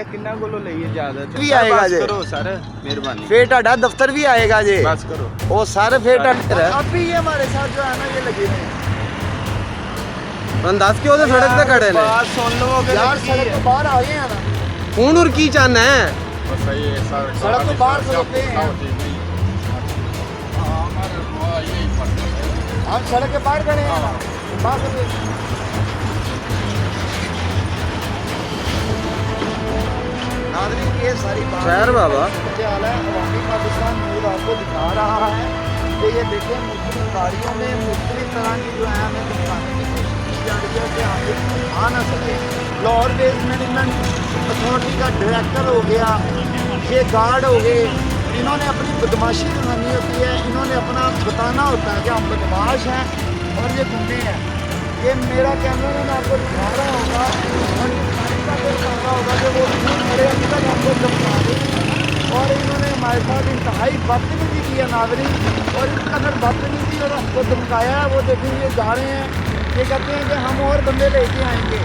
ਕਿੰਨਾ ਕੋਲੋਂ ਲਈਏ ਜ਼ਿਆਦਾ ਵੀ ਆਏਗਾ ਜੇ ਕਰੋ ਸਰ ਮਿਹਰਬਾਨੀ फिर टाडा दफ्तर भी आएगा जे बस करो वो सर फिर अब भी ये हमारे साथ जो है ना ये लगे हुए हैं ਦੱਸ ਕੇ ਉਹਦੇ ਸੜਕ ਤੇ ਖੜੇ ਨੇ बात सुन लोगे यार सड़क तो बाहर आ गए हैं ना ਹੁਣ ਹੋਰ ਕੀ ਚਾਹਨਾ ਹੈ सड़क तो बाहर खड़ोते हैं हम सड़क के बाहर खड़े हैं ना बाहर खड़े नाज़रीन ये सारी बात खैर बाबा हाल है अवामी पाकिस्तान न्यूज़ आपको दिखा रहा है कि ये देखें मुख्तलिफ गाड़ियों में मुख्तलिफ तरह की जो है हमें दिखाने की कोशिश की जा रही है कि आगे आ ना सके लाहौर वेस्ट मैनेजमेंट अथॉरिटी का डायरेक्टर हो गया ये गार्ड हो गए इन्होंने अपनी बदमाशी दिखानी होती है इन्होंने अपना बताना होता है कि हम बदमाश हैं और ये गुंडे हैं ये मेरा कैमरा मैन आपको दिखा रहा होगा और इसका कोई दिखा रहा होगा कि वो मेरे अभी तक हमको चमका रहे और इन्होंने हमारे साथ इंतहाई बदतमीजी की है नाज़रीन और इस कदर बदतमीजी और हमको धमकाया है वो देखें ये जा रहे हैं ये कहते हैं कि हम और बंदे लेके आएंगे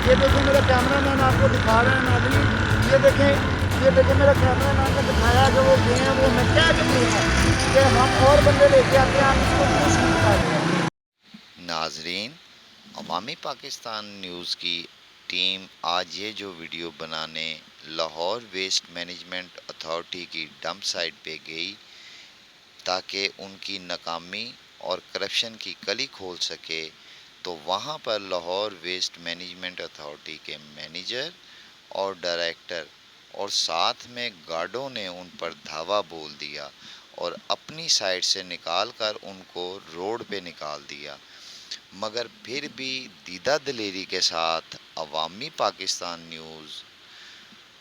ये देखें मेरा कैमरा मैन आपको दिखा रहे हैं नाज़रीन ये देखें मेरा कैमरा मैन ने दिखाया कि वो गए हैं वो मैं क्या कहती हूँ कि हम और बंदे लेके आते हैं हम इसको कुछ नहीं दिखाते हैं। नाजरीन अवामी पाकिस्तान न्यूज़ की टीम आज ये जो वीडियो बनाने लाहौर वेस्ट मैनेजमेंट अथॉरिटी की डंप साइट पे गई ताकि उनकी नाकामी और करप्शन की कली खोल सके तो वहाँ पर लाहौर वेस्ट मैनेजमेंट अथॉरिटी के मैनेजर और डायरेक्टर और साथ में गार्डों ने उन पर धावा बोल दिया और अपनी साइड से निकाल कर उनको रोड पे निकाल दिया मगर फिर भी दीदा दलेरी के साथ अवामी पाकिस्तान न्यूज़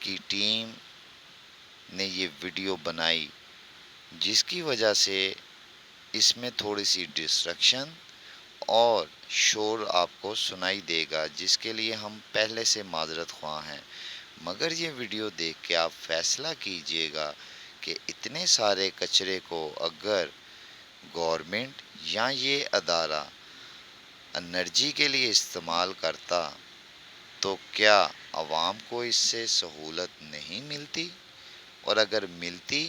की टीम ने ये वीडियो बनाई जिसकी वजह से इसमें थोड़ी सी डिस्ट्रक्शन और शोर आपको सुनाई देगा जिसके लिए हम पहले से माजरत ख्वाह हैं मगर ये वीडियो देख के आप फ़ैसला कीजिएगा कि इतने सारे कचरे को अगर गवर्नमेंट या ये अदारा एनर्जी के लिए इस्तेमाल करता तो क्या आवाम को इससे सहूलत नहीं मिलती और अगर मिलती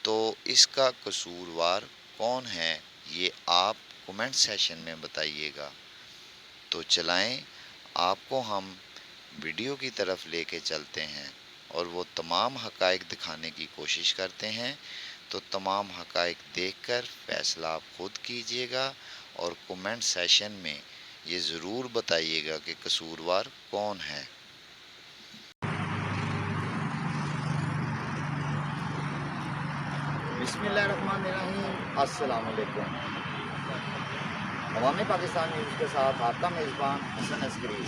तो इसका कसूरवार कौन है ये आप कमेंट सेशन में बताइएगा। तो चलाएं आपको हम वीडियो की तरफ लेके चलते हैं और वो तमाम हक़ाइक़ दिखाने की कोशिश करते हैं तो तमाम हक़ाइक़ देखकर फ़ैसला आप ख़ुद कीजिएगा और कमेंट सेशन में ये ज़रूर बताइएगा कि कसूरवार कौन है। बिस्मिल्लाहिर्रहमानिर्रहीम अस्सलाम वालेकुम। अवामी पाकिस्तान न्यूज़ के साथ आपका मेज़बान हसन अस्करी।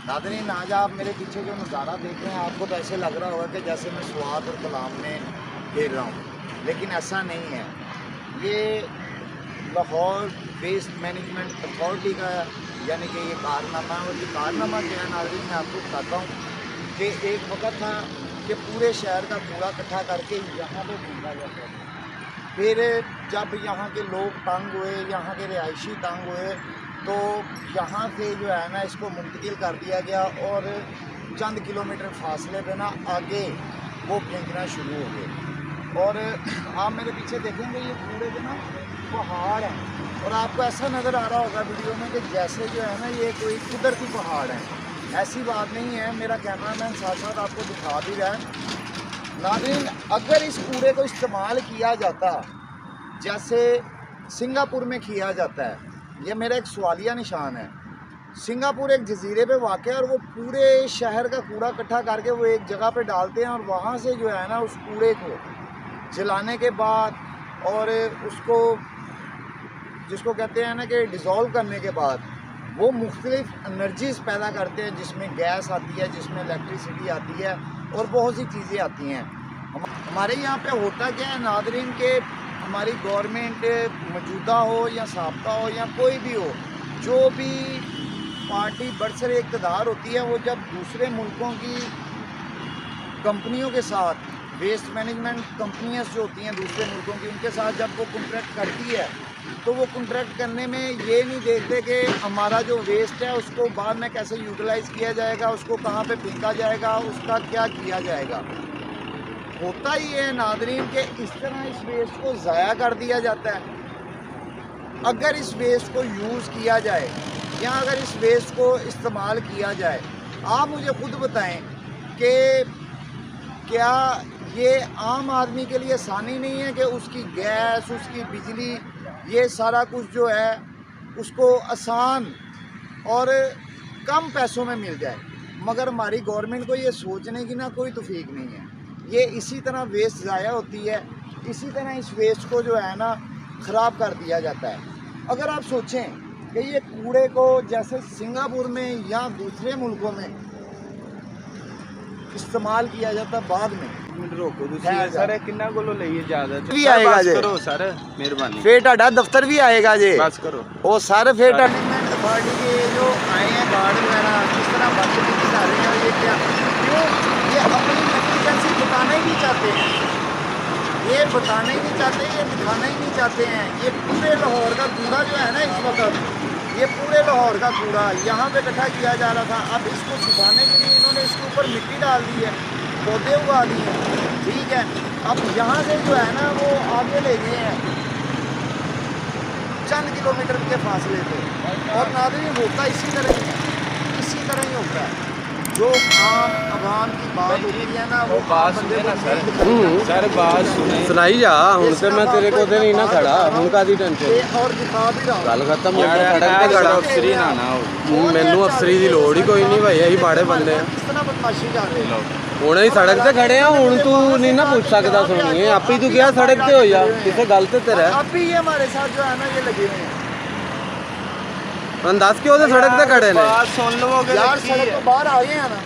नाज़रीन आज आप मेरे पीछे जो नज़ारा देख रहे हैं आपको तो ऐसे लग रहा होगा कि जैसे मैं स्वाद और कलाम में खेल रहा हूँ लेकिन ऐसा नहीं है। ये लाहौर वेस्ट मैनेजमेंट अथॉरिटी का यानी कि ये कारनामा है और ये कारनामा क्या है नाज़रीन मैं आपको बताता हूँ कि एक वक्त था कि पूरे शहर का कूड़ा इकट्ठा करके यहाँ पे फेंका जाता था फिर जब यहाँ के लोग तंग हुए यहाँ के रिहायशी तंग हुए तो यहाँ से जो है ना इसको मुंतकिल कर दिया गया और चंद किलोमीटर फासले पे ना आगे वो फेंकना शुरू हो गए और आप मेरे पीछे देखेंगे ये पूरे के ना पहाड़ हैं और आपको ऐसा नज़र आ रहा होगा वीडियो में कि जैसे जो है ना ये कोई कुदरती पहाड़ है। ऐसी बात नहीं है मेरा कैमरामैन साथ साथ आपको दिखा भी रहा है। नाज़रीन अगर इस कूड़े को इस्तेमाल किया जाता जैसे सिंगापुर में किया जाता है ये मेरा एक सवालिया निशान है। सिंगापुर एक जजीरे पे वाक़ है और वो पूरे शहर का कूड़ा इकट्ठा करके वो एक जगह पे डालते हैं और वहाँ से जो है ना उस कूड़े को जलाने के बाद और उसको जिसको कहते हैं ना कि डिज़ोल्व करने के बाद वो मुख्तलिफ एनर्जीज़ पैदा करते हैं जिसमें गैस आती है जिसमें इलेक्ट्रिसिटी आती है और बहुत सी चीज़ें आती हैं। हमारे यहाँ पे होता क्या है नाज़रीन के हमारी गवर्नमेंट मौजूदा हो या साबका हो या कोई भी हो जो भी पार्टी बरसरे इक़्तिदार होती है वो जब दूसरे मुल्कों की कंपनियों के साथ वेस्ट मैनेजमेंट कंपनियां जो होती हैं दूसरे मुल्कों की, उनके साथ जब वो कॉन्ट्रैक्ट करती है तो वो कॉन्ट्रैक्ट करने में ये नहीं देखते कि हमारा जो वेस्ट है उसको बाद में कैसे यूटिलाइज़ किया जाएगा, उसको कहाँ पे फेंका जाएगा, उसका क्या किया जाएगा। होता ही है नादरीन कि इस तरह इस वेस्ट को ज़ाया कर दिया जाता है। अगर इस वेस्ट को यूज़ किया जाए या अगर इस वेस्ट को इस्तेमाल किया जाए, आप मुझे खुद बताएं कि क्या ये आम आदमी के लिए आसानी नहीं है कि उसकी गैस, उसकी बिजली, ये सारा कुछ जो है उसको आसान और कम पैसों में मिल जाए, मगर हमारी गवर्नमेंट को ये सोचने की ना कोई तौफीक नहीं है। ये इसी तरह वेस्ट ज़ाया होती है, इसी तरह इस वेस्ट को जो है ना ख़राब कर दिया जाता है। अगर आप सोचें कि ये कूड़े को जैसे सिंगापुर में या दूसरे मुल्कों में इस्तेमाल किया जाता है बाद में, रोको खैर सर किन्ना कोलो लईए इजाजत भी आएगा जे। करो सर मेहरबानी फिर ਤੁਹਾਡਾ दफ्तर भी आएगा जे। बस करो वो सारे फिर मैनेजमेंट अथॉरिटी के जो आए हैं गार्ड वगैरह किस तरह बदतमीजी कर रहे हैं, ये क्या क्यों ये अपनी नेग्लिजेंसी बताना ही नहीं चाहते हैं, ये बताना ही नहीं चाहते, ये दिखाना ही नहीं चाहते हैं। ये पूरे लाहौर का कूड़ा जो है ना इस वक्त, ये पूरे लाहौर का कूड़ा यहाँ पे इकट्ठा किया जा रहा था, अब इसको छुपाने के लिए इन्होंने इसके ऊपर मिट्टी डाल दी है, पौधे उगा दिए हैं, ठीक है। अब यहाँ से जो है ना वो आगे ले गए हैं चंद किलोमीटर के फासले पे, और नाज़रीन होता इसी तरह ही है, इसी तरह ही होता है। जो आम आवाम की बात होती है ना वो बात बंदे सुने ना को सर बात सुने सुनाई जा हुन ते मैं तेरे को ते नहीं ना खड़ा हुन का दी टेंशन और दिखा भी रहा हूं। गल खत्म हो यार गई सड़क ते खड़ा अफसरी ना ना हो ਮੈਨੂੰ ਅਫਸਰੀ ਦੀ ਲੋੜ ਹੀ ਕੋਈ ਨਹੀਂ ਭਾਈ, ਅਸੀਂ ਬਾੜੇ ਬੰਦੇ ਆ। किस तरह बदमाशी कर रहे हो। ਹੁਣ ਅਸੀਂ ਸੜਕ ਤੇ ਖੜੇ ਆ, ਹੁਣ ਤੂੰ ਨਹੀਂ ਨਾ ਪੁੱਛ ਸਕਦਾ ਸੁਣੀਏ, ਆਪੇ ਹੀ ਤੂੰ ਕਿਹਾ ਸੜਕ ਤੇ ਹੋ ਜਾ, ਕਿਸੇ ਗੱਲ ਤੇ ਤੇਰਾ अब भी ये हमारे साथ जो है ना ये लगे हुए हैं ਹੁਣ ਦੱਸ ਕਿ ਉਹਦੇ ਸੜਕ ਤੇ ਖੜੇ ਨੇ। बात सुन लोगे यार, सड़क तो बाहर आ गए हैं ना,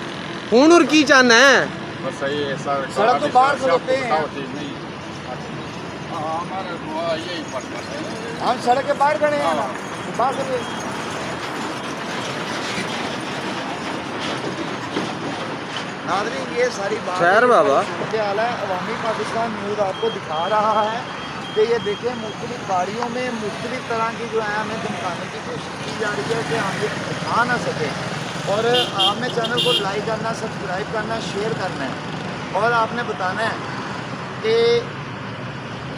ਹੁਣ ਹੋਰ ਕੀ ਚਾਹਨਾ ਹੈ? बस सही है सर, सड़क तो बाहर खड़ोते हैं। हमारा दुआ यही पड़ता है। हम सड़क के बाहर खड़े हैं ना, बाहर खड़े। नाज़रीन ये सारी बात खैर बाबा। हाल है। अवामी पाकिस्तान न्यूज़ आपको दिखा रहा है कि ये देखें मुख्तलिफ गाड़ियों में मुख्तलिफ तरह की जो है हमें धमकाने की कोशिश की जा रही है कि हम ये दिखा ना सकें। और आपने चैनल को लाइक करना, सब्सक्राइब करना, शेयर करना है, और आपने बताना है कि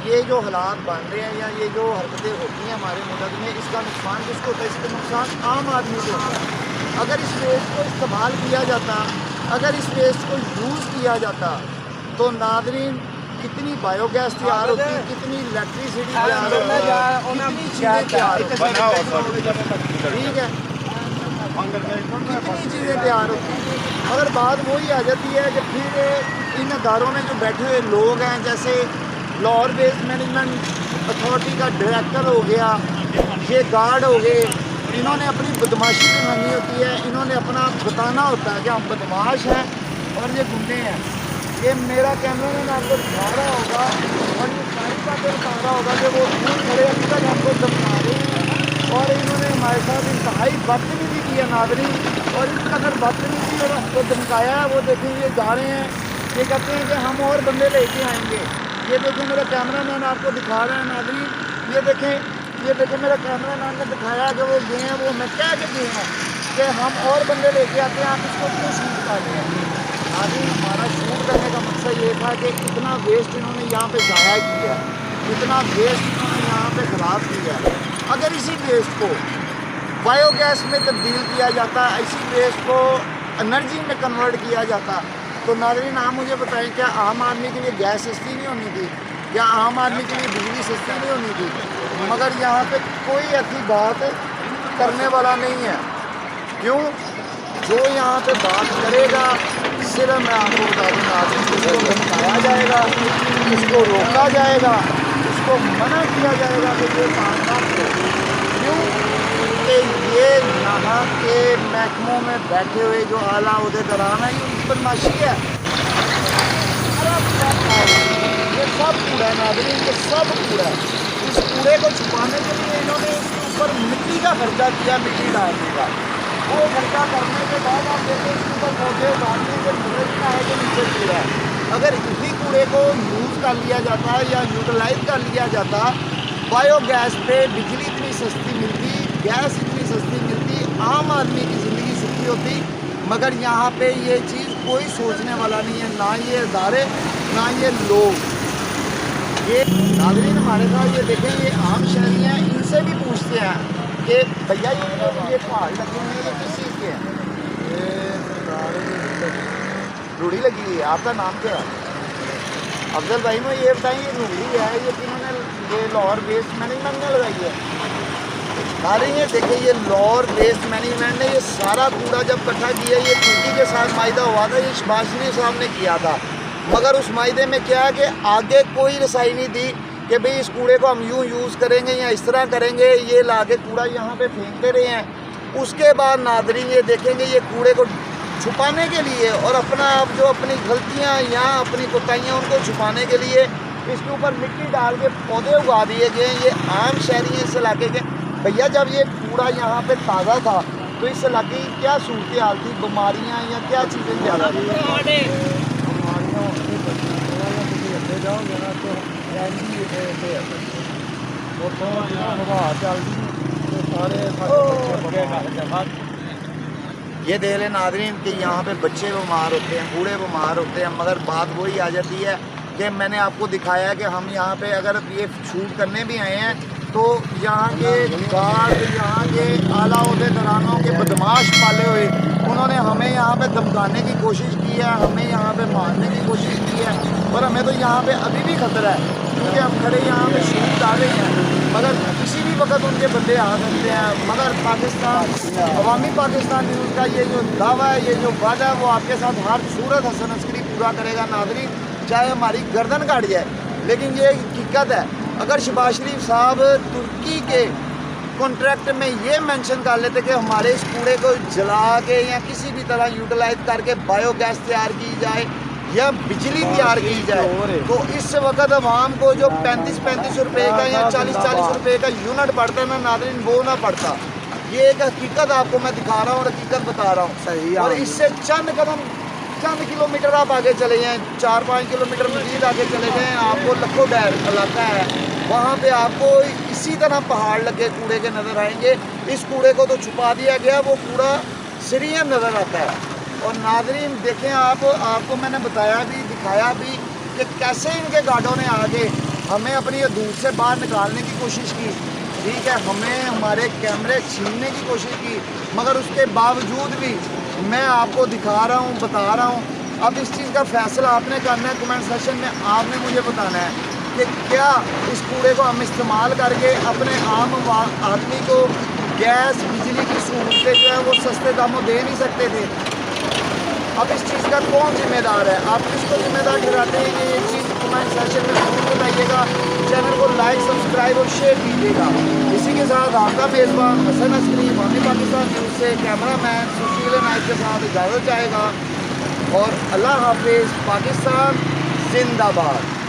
ये जो हालात बन रहे हैं या ये जो हरकतें होती हैं हमारे मुल्क में, इसका नुकसान किसको होता है? इसका नुकसान आम आदमी को होता है। अगर इस वेस्ट को इस्तेमाल किया जाता, अगर इस वेस्ट को यूज़ किया जाता तो नाज़रीन कितनी बायोगैस तैयार होती, कितनी इलेक्ट्रिसिटी तैयार होती, कितनी चीज़ें तैयार होती, ठीक है, कितनी चीज़ें तैयार होती। मगर बात वही आ जाती है कि फिर इन अदारों में जो बैठे हुए लोग हैं, जैसे लाहौर वेस्ट मैनेजमेंट अथॉरिटी का डायरेक्टर हो गया, ये गार्ड हो गए, इन्होंने अपनी बदमाशी दिखानी होती है, इन्होंने अपना बताना होता है कि हम बदमाश हैं और ये गुंडे हैं। ये मेरा कैमरा मैन आपको दिखा रहा होगा और ये सारी बातें बता रहा होगा कि वो दूर खड़े अभी तक हमको धमका रहे हैं, और इन्होंने हमारे साथ इंतहाई बदतमीजी की है नाज़रीन, और इस कदर बदतमीजी और हमको धमकाया है। वो देखें ये जा रहे हैं, ये कहते हैं कि हम और बंदे लेके आएंगे। ये देखें मेरा कैमरा मैन आपको दिखा रहा है नाज़रीन, ये देखें मेरा कैमरा मैन ने दिखाया कि वो गए हैं, वो मैं कह के गए हैं कि हम और बंदे लेके आते हैं, आप इसको क्यों शूट कर रहे हैं। आगे हमारा शूट करने का मकसद ये था कि इतना वेस्ट इन्होंने यहाँ पे ज़ाया किया, इतना वेस्ट इन्होंने यहाँ पे ख़राब किया। अगर इसी वेस्ट को बायोगैस में तब्दील किया जाता, इसी वेस्ट को एनर्जी में कन्वर्ट किया जाता, तो नाज़रीन आप मुझे बताएं, क्या आम आदमी के लिए गैस सस्ती नहीं होनी थी, या आम आदमी के लिए बिजली सस्ती नहीं होनी थी? मगर यहाँ पे कोई ऐसी बात करने वाला नहीं है। क्यों? जो यहाँ पे बात करेगा सिर्फ मैं आपको बता दूँगा, उसको धमकाया जाएगा, उसको रोका जाएगा, उसको मना किया जाएगा कि ये काम ना करो। क्यों? कि ये यहाँ के महकमों में बैठे हुए जो आला ओहदेदारान हैं, ये उनकी बदमाशी है। ये सब कूड़ा है नाज़रीन, ये सब कूड़ा है। इस कूड़े को छुपाने के लिए इन्होंने इसके ऊपर मिट्टी का खर्चा किया, मिट्टी डालने का। वो खर्चा करने के बाद आप देखते हैं इसके ऊपर पौधे उगाने के नजर नहीं आए कि नीचे कूड़ा है। اگر اسی کوڑے کو یوز کر لیا جاتا یا یوٹیلائز کر لیا جاتا، بایو گیس پہ بجلی اتنی سستی ملتی، گیس اتنی سستی ملتی، عام آدمی کی زندگی سستی ہوتی، مگر یہاں پہ یہ چیز کوئی سوچنے والا نہیں ہے، نہ یہ ادارے نہ یہ لوگ۔ یہ ناظرین ہمارے ساتھ یہ دیکھیں، یہ عام شہری ہیں، ان سے بھی پوچھتے ہیں کہ بھیا یہ پہاڑ لگے ہوئے ہیں، یہ کس چیز کے ہیں؟ روڑی لگی ہوئی ہے۔ آپ کا نام کیا ہے؟ افضل بھائی میں یہ بتائیں، یہ روڑی ہے یہ کنہوں نے یہ لاہور ویسٹ مینجمنٹ نے لگائی ہے؟ ناظرین یہ دیکھیں، یہ لاہور ویسٹ مینجمنٹ نے یہ سارا کوڑا جب اکٹھا کیا، یہ ٹوٹی کے ساتھ معاہدہ ہوا تھا، یہ شباز شریف صاحب نے کیا تھا، مگر اس معاہدے میں کیا ہے کہ آگے کوئی رسائی نہیں دی کہ بھئی اس کوڑے کو ہم یوں یوز کریں گے یا اس طرح کریں گے، یہ لا کے کوڑا یہاں پہ پھینکتے رہے ہیں۔ اس کے بعد ناظرین یہ دیکھیں گے، یہ کوڑے کو چھپانے کے لیے اور اپنا آپ جو اپنی غلطیاں یا اپنی کوتاہیاں ان کو چھپانے کے لیے اس کے اوپر مٹی ڈال کے پودے اگا دیے گئے ہیں۔ یہ عام شہری ہیں اس علاقے کے۔ بھیا جب یہ کوڑا یہاں پہ تازہ تھا تو اس علاقے کی کیا صورتحال تھی؟ بیماریاں یا کیا چیزیں زیادہ تھیں؟ یہ دیکھ لیں ناظرین کہ یہاں پہ بچے بیمار ہوتے ہیں، بوڑھے بیمار ہوتے ہیں، مگر بات وہی آ جاتی ہے کہ میں نے آپ کو دکھایا کہ ہم یہاں پہ اگر یہ شوٹ کرنے بھی آئے ہیں تو یہاں کے گارڈ، یہاں کے اعلیٰ عہدیدارانوں کے بدماش پالے ہوئے، انہوں نے ہمیں یہاں پہ دمکانے کی کوشش کی ہے، ہمیں یہاں پہ مارنے کی کوشش کی ہے، اور ہمیں تو یہاں پہ ابھی بھی خطرہ ہے کیونکہ ہم کھڑے یہاں پہ شوٹ ڈالے ہیں، مگر کسی بھی وقت ان کے بندے آ سکتے ہیں۔ مگر پاکستان عوامی پاکستان نیوز کا یہ جو دعویٰ ہے، یہ جو وعدہ ہے، وہ آپ کے ساتھ ہر صورت حسن عسکری پورا کرے گا ناظرین، چاہے ہماری گردن کاٹ جائے۔ لیکن یہ حقیقت ہے، اگر شہباز شریف صاحب ترکی کے کانٹریکٹ میں یہ مینشن کر لیتے کہ ہمارے اس کوڑے کو جلا کے یا کسی بھی طرح یوٹیلائز کر کے بایو گیس تیار کی جائے یا بجلی تیار کی جائے، تو اس وقت عوام کو جو 35 روپے کا یا 40 روپے کا یونٹ پڑتا ہے نا ناظرین، وہ نہ پڑتا۔ یہ ایک حقیقت آپ کو میں دکھا رہا ہوں اور حقیقت بتا رہا ہوں، اور اس سے چند کلومیٹر آپ آگے چلے جائیں، 4-5 کلومیٹر مزید آگے چلے جائیں، آپ کو لکھو ڈیر علاقہ ہے، وہاں پہ آپ کو اسی طرح پہاڑ لگے کوڑے کے نظر آئیں گے۔ اس کوڑے کو تو چھپا دیا گیا، وہ کوڑا سریم نظر آتا ہے۔ اور ناظرین دیکھیں، آپ کو میں نے بتایا بھی، دکھایا بھی کہ کیسے ان کے گارڈوں نے آگے ہمیں اپنی حدود سے باہر نکالنے کی کوشش کی، ٹھیک ہے، ہمیں ہمارے کیمرے چھیننے کی کوشش کی، مگر اس کے باوجود بھی میں آپ کو دکھا رہا ہوں، بتا رہا ہوں۔ اب اس چیز کا فیصلہ آپ نے کرنا ہے، کمنٹ سیکشن میں آپ نے مجھے بتانا ہے کہ کیا اس کوڑے کو ہم استعمال کر کے اپنے عام آدمی کو گیس بجلی کی سہولتیں جو ہیں وہ سستے داموں دے نہیں سکتے تھے؟ اب اس چیز کا کون ذمہ دار ہے؟ آپ کس کو ذمہ دار ٹھہراتے ہیں کہ یہ چیز کمنٹ سیکشن میں ضرور بتائیے گا، چینل کو لائک، سبسکرائب اور شیئر کیجیے گا۔ اسی کے ساتھ آپ کا میزبان حسن عسکری عوامی پاکستان نیوز سے کیمرہ مین سشیل نائک کے ساتھ اجازت چاہے گا، اور اللہ حافظ۔ پاکستان زندہ باد۔